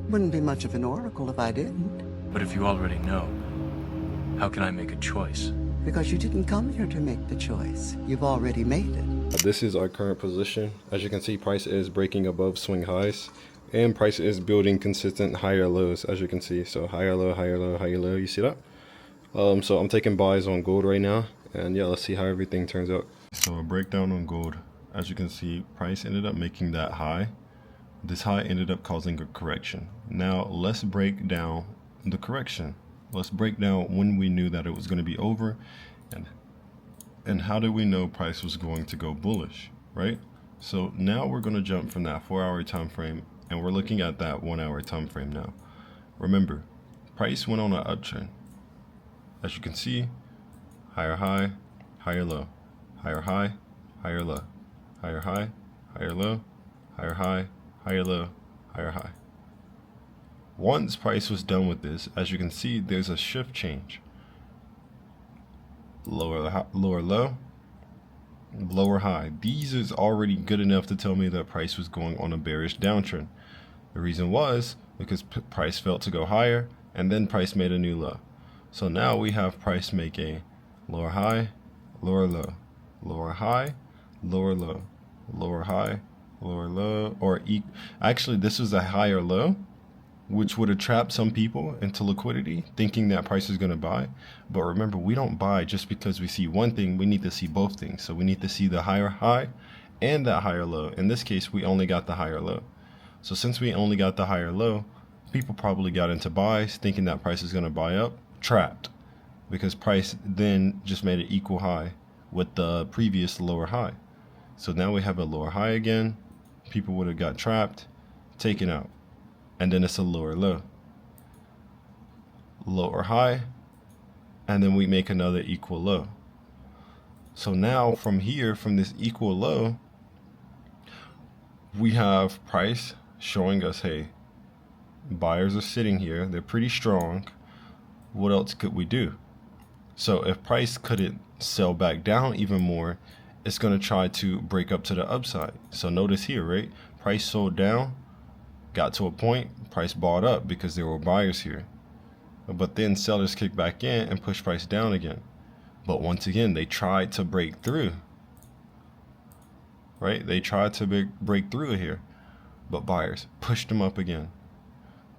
Wouldn't be much of an oracle if I didn't. But if you already know, how can I make a choice? Because you didn't come here to make the choice. You've already made it. This is our current position. As you can see, price is breaking above swing highs, and price is building consistent higher lows, as you can see. So higher low, higher low, higher low. You see that? So I'm taking buys on gold right now, and yeah, let's see how everything turns out. So a breakdown on gold. As you can see, price ended up making that high. This high ended up causing a correction. Now let's break down the correction. Let's break down when we knew that it was going to be over, and how did we know price was going to go bullish, right? So now we're going to jump from that 4-hour time frame, and we're looking at that 1-hour time frame now. Remember, price went on an uptrend. As you can see, higher high, higher low, higher high, higher low, higher high, higher low, higher high, higher low, higher high. Once price was done with this, as you can see, there's a shift change. Lower low, lower high. These is already good enough to tell me that price was going on a bearish downtrend. The reason was because price felt to go higher, and then price made a new low. So now we have price make a lower high, lower low, lower high, lower low, lower high, lower low, or actually this was a higher low, which would have trapped some people into liquidity, thinking that price is going to buy. But remember, we don't buy just because we see one thing. We need to see both things. So we need to see the higher high and that higher low. In this case, we only got the higher low. So since we only got the higher low, people probably got into buys thinking that price is going to buy up, trapped, because price then just made an equal high with the previous lower high. So now we have a lower high again. People would have got trapped, taken out. And then it's a lower low, lower high, and then we make another equal low. So now from here, from this equal low, we have price showing us, hey, buyers are sitting here, they're pretty strong, what else could we do? So if price couldn't sell back down even more, it's going to try to break up to the upside. So notice here, right, price sold down, got to a point, price bought up because there were buyers here. But then sellers kicked back in and pushed price down again. But once again, they tried to break through. Right? They tried to break through here. But buyers pushed them up again.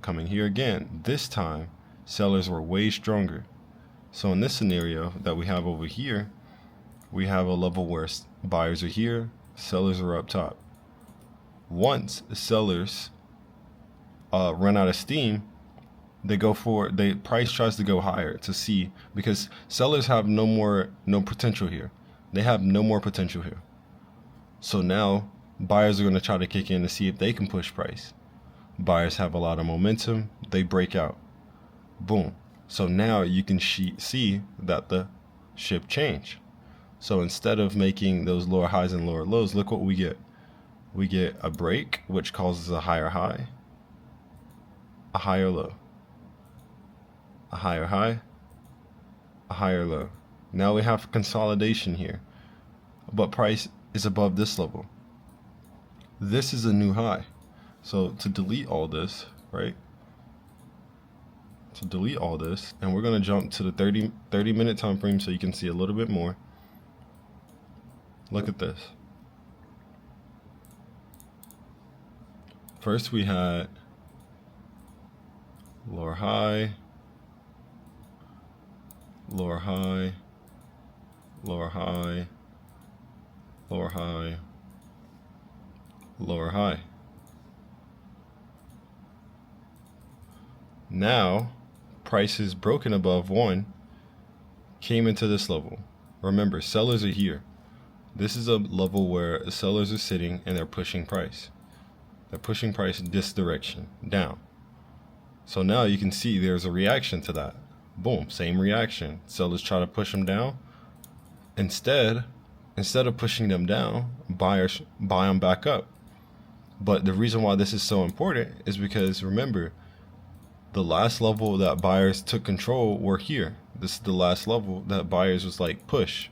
Coming here again. This time, sellers were way stronger. So in this scenario that we have over here, we have a level where buyers are here, sellers are up top. Once sellers run out of steam, price tries to go higher to see, because sellers have no potential here. They have no more potential here. So now buyers are going to try to kick in to see if they can push price. Buyers have a lot of momentum, they break out. Boom. So now you can see that the shift changed. So instead of making those lower highs and lower lows, look what we get. We get a break, which causes a higher high, a higher low, a higher high, a higher low. Now we have consolidation here, but price is above this level. This is a new high. So to delete all this, right? To delete all this, and we're going to jump to the 30-minute time frame so you can see a little bit more. Look at this. First we had lower high, lower high, lower high, lower high, lower high. Now, price is broken above 1, came into this level. Remember, sellers are here. This is a level where sellers are sitting and they're pushing price. They're pushing price this direction, down. So now you can see there's a reaction to that. Boom, same reaction. Sellers try to push them down. Instead of pushing them down, buyers buy them back up. But the reason why this is so important is because, remember, the last level that buyers took control were here. This is the last level that buyers was like push.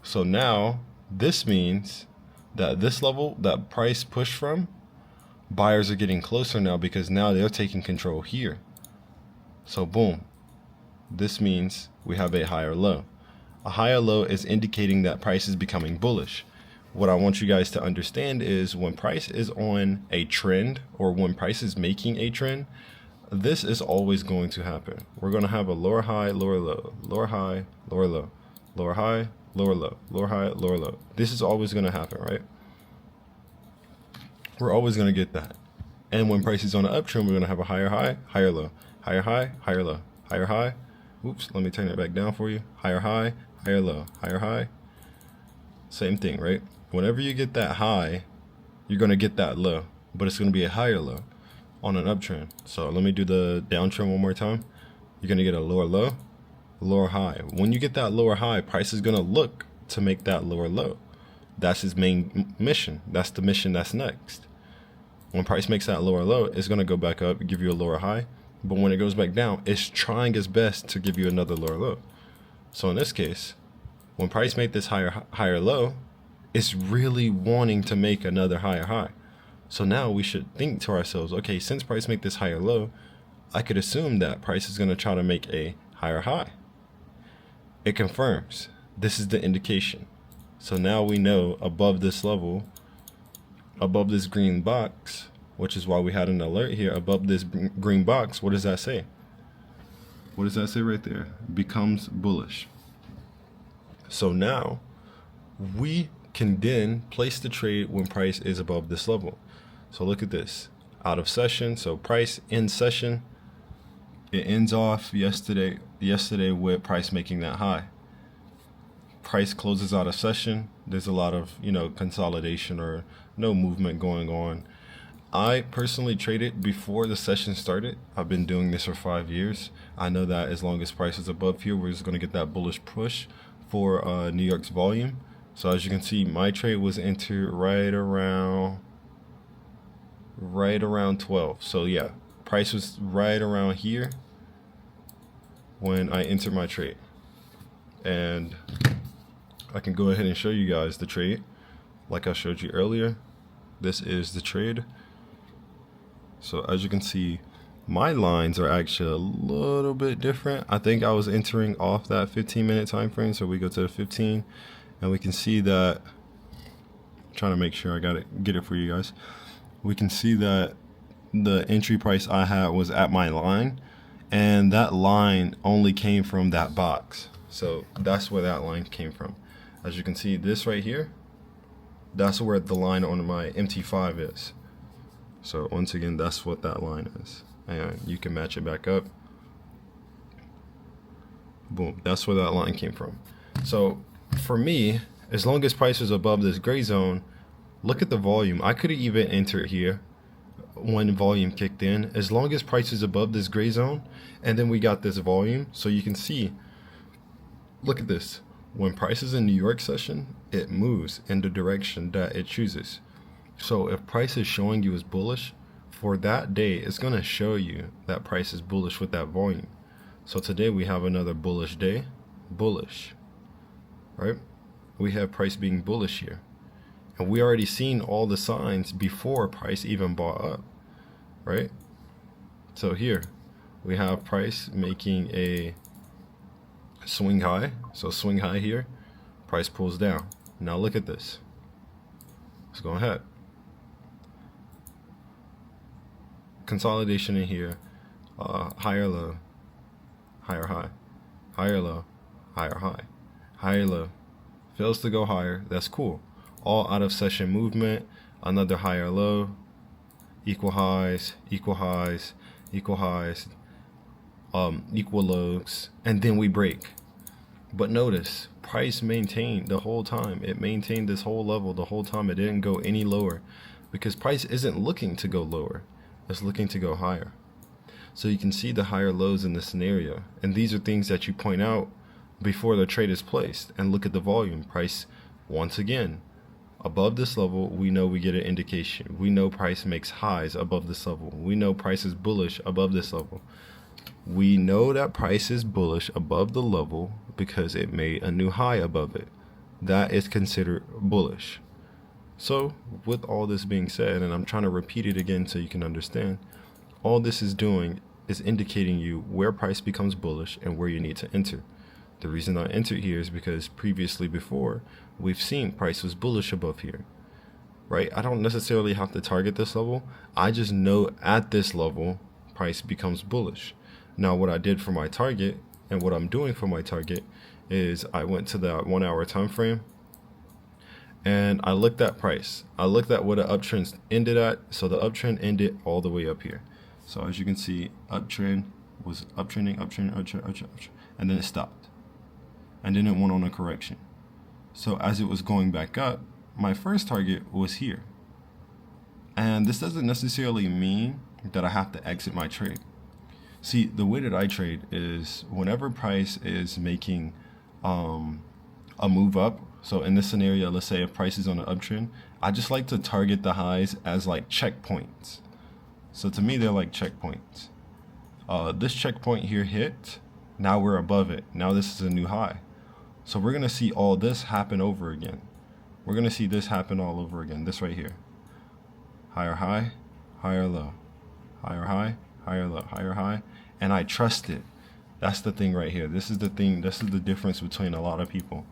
So now this means that this level that price pushed from, buyers are getting closer now because now they're taking control here. So boom, this means we have a higher low. A higher low is indicating that price is becoming bullish. What I want you guys to understand is when price is on a trend, or when price is making a trend, this is always going to happen. We're going to have a lower high, lower low, lower high, lower low, lower high, lower low, lower high, lower low. This is always going to happen, right? We're always going to get that. And when price is on an uptrend, we're going to have a higher high, higher low, higher high, higher low, higher high. Oops, let me turn it back down for you. Higher high, higher low, higher high. Same thing, right? Whenever you get that high, you're going to get that low, but it's going to be a higher low on an uptrend. So let me do the downtrend one more time. You're going to get a lower low, lower high. When you get that lower high, price is going to look to make that lower low. That's his main mission. That's the mission that's next. When price makes that lower low, it's going to go back up, give you a lower high. But when it goes back down, it's trying its best to give you another lower low. So in this case, when price made this higher low, it's really wanting to make another higher high. So now we should think to ourselves, okay, since price made this higher low, I could assume that price is going to try to make a higher high. It confirms. This is the indication. So now we know above this level, above this green box, which is why we had an alert here, above this green box, what does that say? What does that say right there? Becomes bullish. So now we can then place the trade when price is above this level. So look at this, out of session. So price in session, it ends off yesterday with price making that high. Price closes out of session. There's a lot of, consolidation or no movement going on. I personally traded before the session started. I've been doing this for 5 years. I know that as long as price is above here, we're just going to get that bullish push for New York's volume. So as you can see, my trade was entered right around 12. So yeah, price was right around here when I entered my trade. And I can go ahead and show you guys the trade like I showed you earlier. This is the trade. So as you can see, my lines are actually a little bit different. I think I was entering off that 15-minute time frame. So we go to the 15 and we can see that, I'm trying to make sure I get it for you guys. We can see that the entry price I had was at my line, and that line only came from that box. So that's where that line came from. As you can see, this right here, that's where the line on my MT5 is. So once again, that's what that line is. And you can match it back up. Boom, that's where that line came from. So for me, as long as price is above this gray zone, look at the volume. I could even enter here when volume kicked in, as long as price is above this gray zone, and then we got this volume. So you can see, look at this. When price is in New York session, it moves in the direction that it chooses. So if price is showing you as bullish for that day, it's going to show you that price is bullish with that volume. So today we have another bullish day, bullish, right? We have price being bullish here. And we already seen all the signs before price even bought up, right? So here we have price making a swing high. So swing high here, price pulls down. Now look at this. Let's go ahead. Consolidation in here, higher low, higher high, higher low, higher high, higher low. Fails to go higher, that's cool. All out of session movement, another higher low, equal highs, equal highs, equal highs, equal lows, and then we break. But notice, price maintained the whole time. It maintained this whole level the whole time. It didn't go any lower because price isn't looking to go lower. It's looking to go higher. So you can see the higher lows in this scenario. And these are things that you point out before the trade is placed. And look at the volume. Price, once again, above this level, we know we get an indication. We know price makes highs above this level. We know price is bullish above this level. We know that price is bullish above the level because it made a new high above it. That is considered bullish. So with all this being said, and I'm trying to repeat it again so you can understand, all this is doing is indicating you where price becomes bullish and where you need to enter. The reason I entered here is because previously before, we've seen price was bullish above here, right? I don't necessarily have to target this level. I just know at this level, price becomes bullish. Now, what I did for my target and what I'm doing for my target is I went to that 1 hour time frame and I looked at price. I looked at what the uptrend ended at. So the uptrend ended all the way up here. So as you can see, uptrend was uptrending, and then it stopped. And then it went on a correction. So as it was going back up, my first target was here. And this doesn't necessarily mean that I have to exit my trade. See, the way that I trade is whenever price is making a move up. So in this scenario, let's say if price is on an uptrend, I just like to target the highs as like checkpoints. So to me, they're like checkpoints. This checkpoint here hit. Now we're above it. Now this is a new high. So we're going to see all this happen over again. We're going to see this happen all over again. This right here. Higher high, higher low. Higher high, higher low, higher high. And I trust it. That's the thing right here. This is the thing. This is the difference between a lot of people.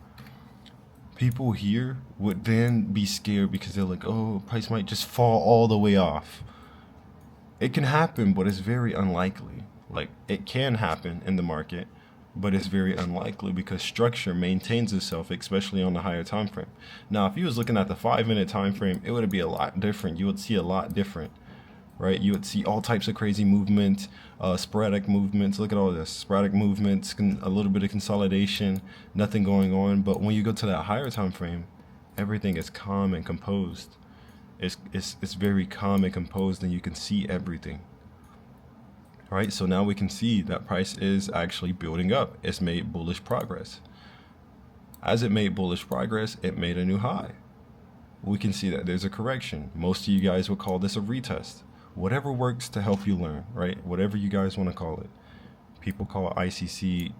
People here would then be scared because they're like, oh, price might just fall all the way off. It can happen, but it's very unlikely. Like, it can happen in the market, but it's very unlikely because structure maintains itself, especially on the higher time frame. Now, if you was looking at the 5-minute time frame, it would be a lot different. You would see a lot different, right? You would see all types of crazy movement, sporadic movements. Look at all this, sporadic movements, a little bit of consolidation, nothing going on. But when you go to that higher time frame, everything is calm and composed. It's very calm and composed, and you can see everything. Right, so now we can see that price is actually building up. It's made bullish progress. As it made bullish progress, it made a new high. We can see that there's a correction. Most of you guys would call this a retest. Whatever works to help you learn, right? Whatever you guys want to call it. People call it ICC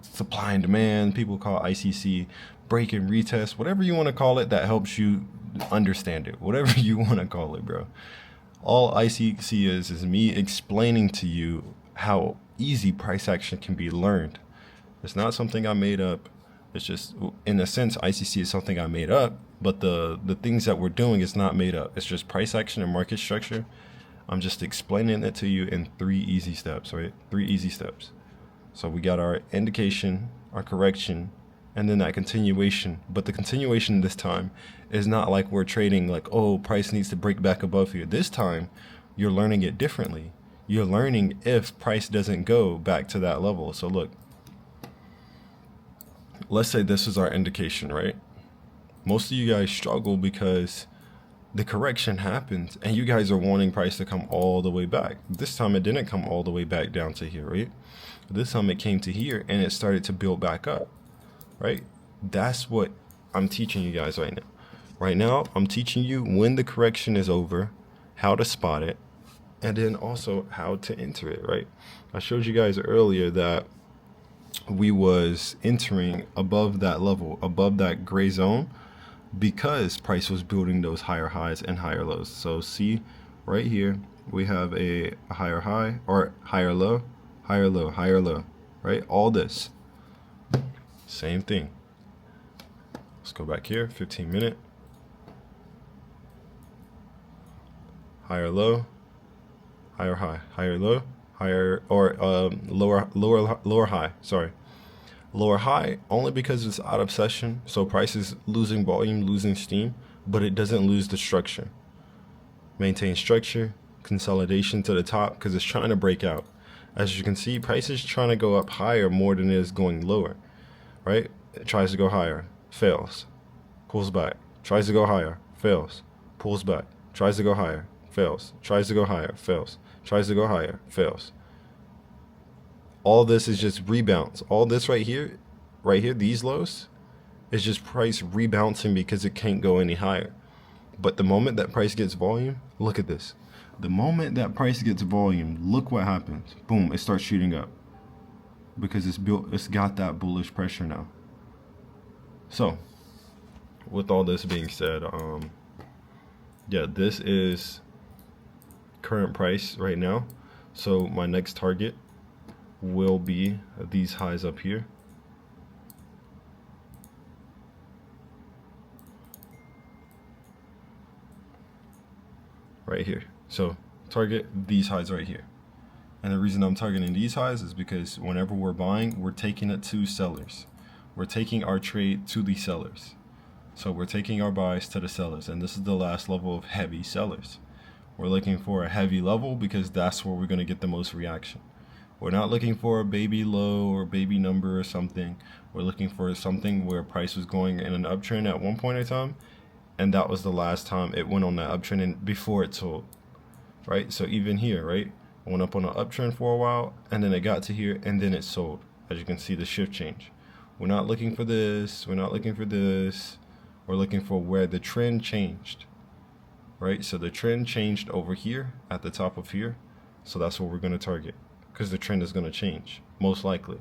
supply and demand. People call it ICC break and retest. Whatever you want to call it that helps you understand it. Whatever you want to call it, bro. All ICC is me explaining to you how easy price action can be learned. It's not something I made up. It's just, in a sense, ICC is something I made up, but the things that we're doing is not made up. It's just price action and market structure. I'm just explaining it to you in 3 easy steps, right? 3 easy steps. So we got our indication, our correction, and then that continuation. But the continuation this time is not like we're trading like, oh, price needs to break back above here. This time, you're learning it differently. You're learning if price doesn't go back to that level. So look, let's say this is our indication, right? Most of you guys struggle because the correction happens and you guys are wanting price to come all the way back. This time it didn't come all the way back down to here, right? This time it came to here and it started to build back up, right? That's what I'm teaching you guys right now. Right now, I'm teaching you when the correction is over, how to spot it, and then also how to enter it, right? I showed you guys earlier that we was entering above that level, above that gray zone, because price was building those higher highs and higher lows. So see right here, we have a higher high or higher low, higher low, higher low, right? All this, same thing. Let's go back here, 15-minute. Higher low, higher high, higher low, higher or lower high, sorry. Lower high only because it's out of session, so price is losing volume, losing steam, but it doesn't lose the structure. Maintain structure, consolidation to the top because it's trying to break out. As you can see, price is trying to go up higher more than it is going lower, right? It tries to go higher, fails, pulls back, tries to go higher, fails, pulls back, tries to go higher, fails, tries to go higher, fails, tries to go higher, fails. All this is just rebounds. All this right here, these lows, is just price rebouncing because it can't go any higher. But the moment that price gets volume, look at this. The moment that price gets volume, look what happens. Boom, it starts shooting up because it's got that bullish pressure now. So with all this being said, yeah, this is current price right now. So my next target will be these highs up here. Right here. So target these highs right here. And the reason I'm targeting these highs is because whenever we're buying, we're taking it to sellers. We're taking our trade to the sellers. So we're taking our buys to the sellers, and this is the last level of heavy sellers. We're looking for a heavy level because that's where we're going to get the most reaction. We're not looking for a baby low or baby number or something. We're looking for something where price was going in an uptrend at one point in time, and that was the last time it went on that uptrend and before it sold, right? So even here, right, it went up on an uptrend for a while, and then it got to here, and then it sold. As you can see, the shift change. We're not looking for this. We're not looking for this. We're looking for where the trend changed, right? So the trend changed over here at the top of here. So that's what we're going to target, because the trend is going to change, most likely.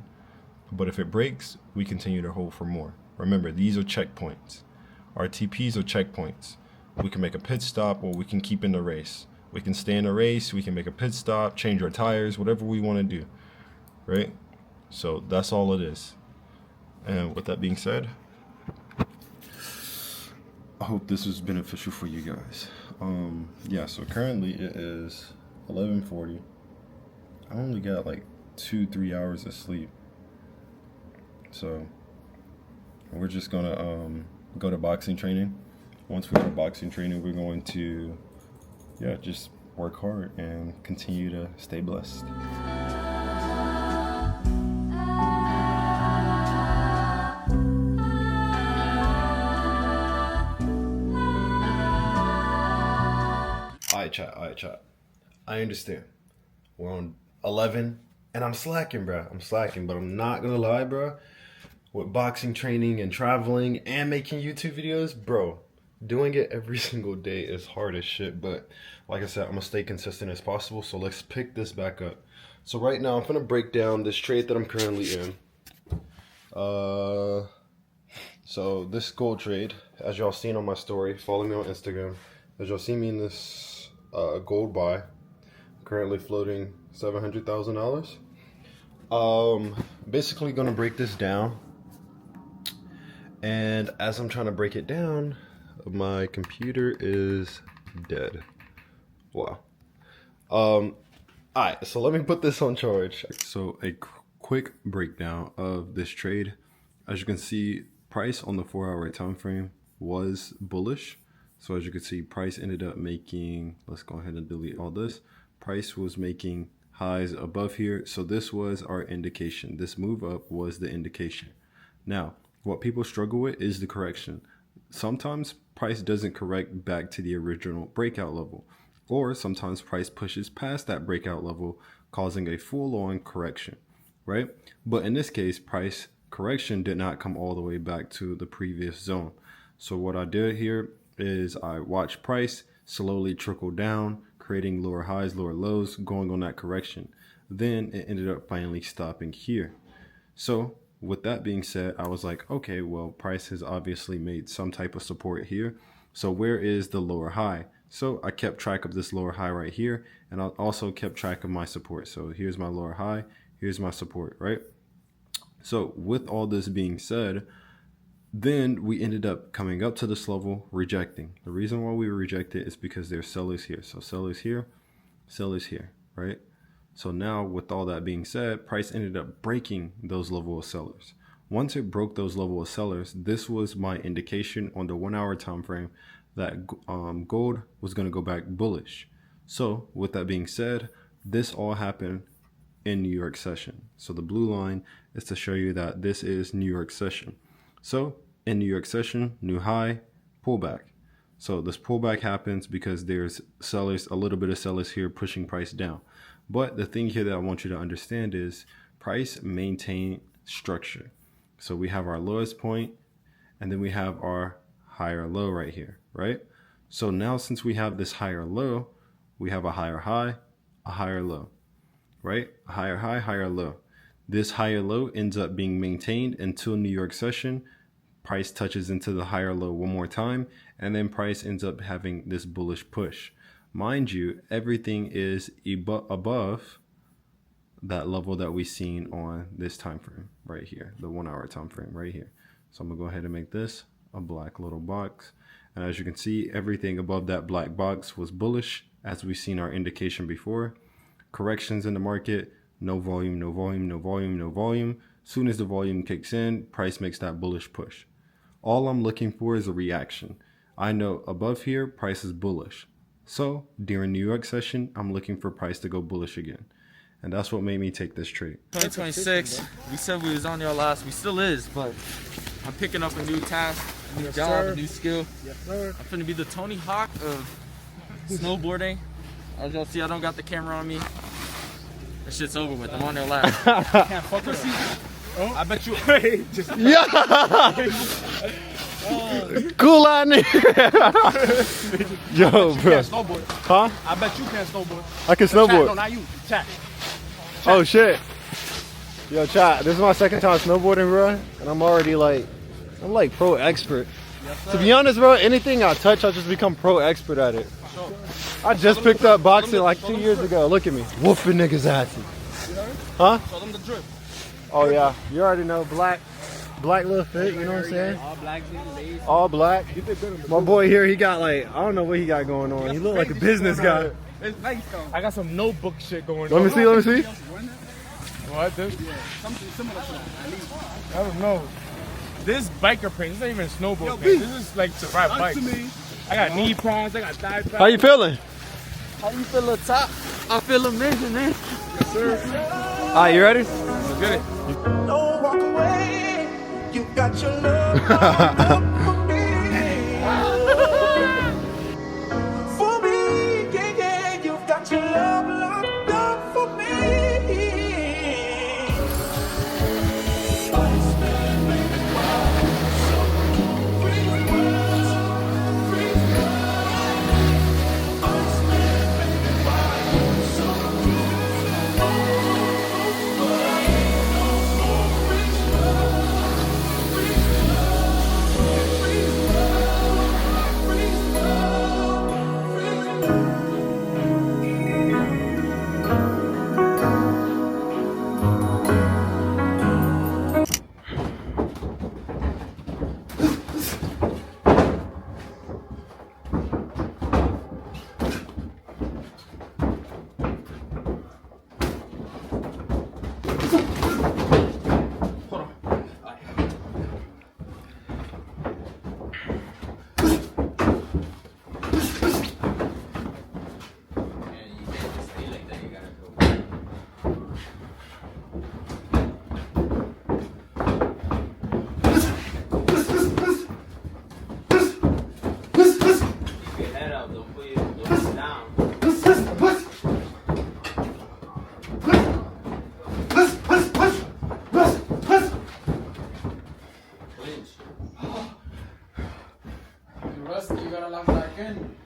But if it breaks, we continue to hold for more. Remember, these are checkpoints. Our TPs are checkpoints. We can make a pit stop, or we can keep in the race. We can stay in the race, we can make a pit stop, change our tires, whatever we want to do, right? So that's all it is. And with that being said, I hope this was beneficial for you guys. Yeah, so currently it is 11:40. I only got like 2-3 hours of sleep. So we're just gonna go to boxing training. Once we go to boxing training, we're going to just work hard and continue to stay blessed. All right, chat. I understand. We're on 11, and I'm slacking, bro. I'm slacking, but I'm not gonna lie, bro. With boxing training and traveling and making YouTube videos, bro, doing it every single day is hard as shit. But like I said, I'm gonna stay consistent as possible. So let's pick this back up. So right now, I'm gonna break down this trade that I'm currently in. So this gold trade, as y'all seen on my story, follow me on Instagram. As y'all see me in this gold buy, currently floating $700,000. Basically gonna break this down, and as I'm trying to break it down, my computer is dead. Wow. Alright, so let me put this on charge. So a quick breakdown of this trade. As you can see, price on the 4-hour time frame was bullish. So as you can see, price ended up making, let's go ahead and delete all this. Price was making highs above here. So this was our indication. This move up was the indication. Now, what people struggle with is the correction. Sometimes price doesn't correct back to the original breakout level, or sometimes price pushes past that breakout level, causing a full-on correction, right? But in this case, price correction did not come all the way back to the previous zone. So what I did here is I watched price slowly trickle down, creating lower highs, lower lows, going on that correction. Then it ended up finally stopping here. So with that being said, I was like, okay, well, price has obviously made some type of support here. So where is the lower high? So I kept track of this lower high right here, and I also kept track of my support. So here's my lower high, here's my support, right? So with all this being said, then we ended up coming up to this level, rejecting. The reason why we rejected is because there's sellers here. So sellers here, right? So now with all that being said, price ended up breaking those level of sellers. Once it broke those level of sellers, this was my indication on the 1-hour time frame that gold was going to go back bullish. So with that being said, this all happened in New York session. So the blue line is to show you that this is New York session. So in New York session, new high, pullback. So this pullback happens because there's sellers, a little bit of sellers here pushing price down. But the thing here that I want you to understand is price maintain structure. So we have our lowest point, and then we have our higher low right here, right? So now since we have this higher low, we have a higher high, a higher low, right? A higher high, higher low. This higher low ends up being maintained until New York session, Price touches into the higher low one more time, and then price ends up having this bullish push. Mind you, everything is above that level that we seen on this time frame right here, the 1 hour time frame right here. So I'm gonna go ahead and make this a black little box. And as you can see, everything above that black box was bullish, as we've seen our indication before. Corrections in the market, no volume, no volume, no volume, no volume. Soon as the volume kicks in, price makes that bullish push. All I'm looking for is a reaction. I know above here, price is bullish. So during New York session, I'm looking for price to go bullish again. And that's what made me take this trade. 2026, we said we was on your last, we still is, but I'm picking up a new task, a new job, a new skill. Yes, sir. I'm finna be the Tony Hawk of snowboarding. As y'all see, I don't got the camera on me. That shit's over with, I'm on your last. Can't fuck with you. Oh, I bet you. Just Yeah! Cool out nigga. Yo, you bro. can't snowboard. Huh? I bet you can't snowboard. I can Chat, no, snowboard. not you. Chat. Oh shit. Yo, chat, this is my second time snowboarding, bro. And I'm already like pro expert. Yes, To be honest, bro, anything I touch, I just become pro expert at it. Sure. I just picked up boxing like 2 years ago. Look at me. Whooping niggas' asses. Huh? Show them the drip. Oh yeah. You already know, black little fit, you know what I'm saying? All black, lace. All black. My boy here, he got like, I don't know what he got going on. He look like a business guy. It's nice though. I got some notebook shit going Let on. me see, let me see. What? This? Something similar to that. I don't know. This biker print, this ain't even snowboard print. This is like to ride bikes. I got knee pads, I got thigh pads. How you feeling? How you feel up top? I feel amazing, man. Yes, sir. All right, you ready? Let's get it. Don't walk away. You got your love locked up for me. For me, yeah, yeah. You've got your love locked up for me. Rusty, you gotta lock back in.